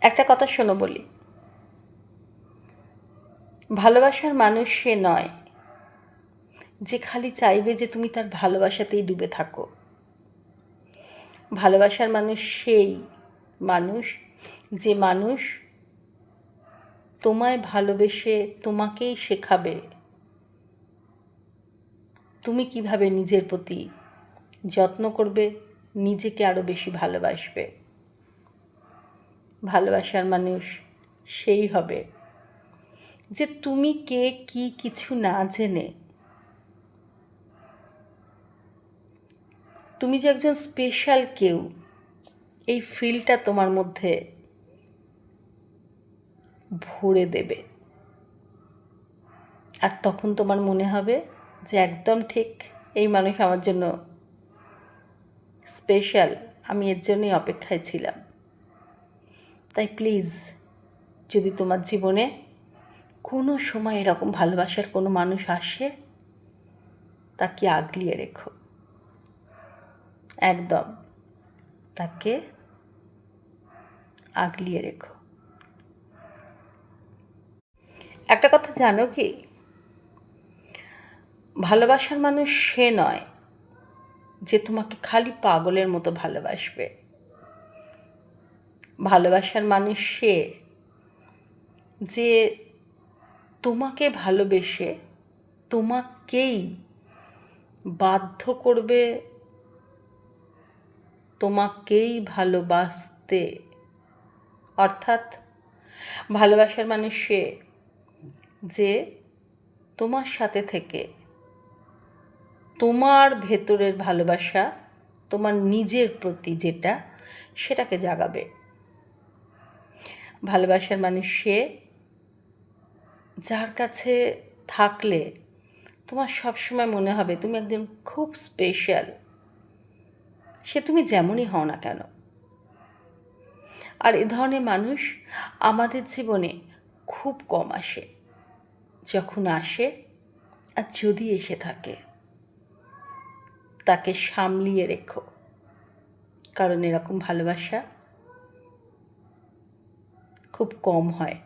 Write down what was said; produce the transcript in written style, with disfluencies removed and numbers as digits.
একটা কথা শোনো বলি, ভালোবাসার মানুষ সে নয় যে খালি চাইবে যে তুমি তার ভালোবাসাতেই ডুবে থাকো। ভালোবাসার মানুষ সেই মানুষ যে মানুষ তোমায় ভালোবেসে তোমাকেই শেখাবে তুমি কিভাবে নিজের প্রতি যত্ন করবে, নিজেকে আরও বেশি ভালোবাসবে। ভালোবাসার মানুষ সেই হবে যে তুমি কে কি কিছু না জেনে তুমি যে একজন স্পেশাল কেউ এই ফিলটা তোমার মধ্যে ভরে দেবে। আর তখন তোমার মনে হবে যে একদম ঠিক, এই মানুষ আমার জন্য স্পেশাল, আমি এর জন্যই অপেক্ষায় ছিলাম। তাই প্লিজ, যদি তোমার জীবনে কোনো সময় এরকম ভালোবাসার কোনো মানুষ আসে, তাকে আগলিয়ে রেখো, একদম তাকে আগলিয়ে রেখো। একটা কথা জানো কি, ভালোবাসার মানুষ সে নয় যে তোমাকে খালি পাগলের মতো ভালোবাসবে। ভালোবাসার মানুষ সে যে তোমাকে ভালোবেসে তোমাকেই বাধ্য করবে তোমাকেই ভালোবাসতে। অর্থাৎ ভালোবাসার মানুষ সে যে তোমার সাথে থেকে তোমার ভেতরের ভালোবাসা, তোমার নিজের প্রতি যেটা, সেটাকে জাগাবে। ভালোবাসার মানুষ সে যার কাছে থাকলে তোমার সবসময় মনে হবে তুমি একদম খুব স্পেশাল, সে তুমি যেমনই হও না কেন। আর এ ধরনের মানুষ আমাদের জীবনে খুব কম আসে। যখন আসে, আর যদি এসে থাকে, তাকে সামলিয়ে রেখো, কারণ এরকম ভালোবাসা খুব কম হয়।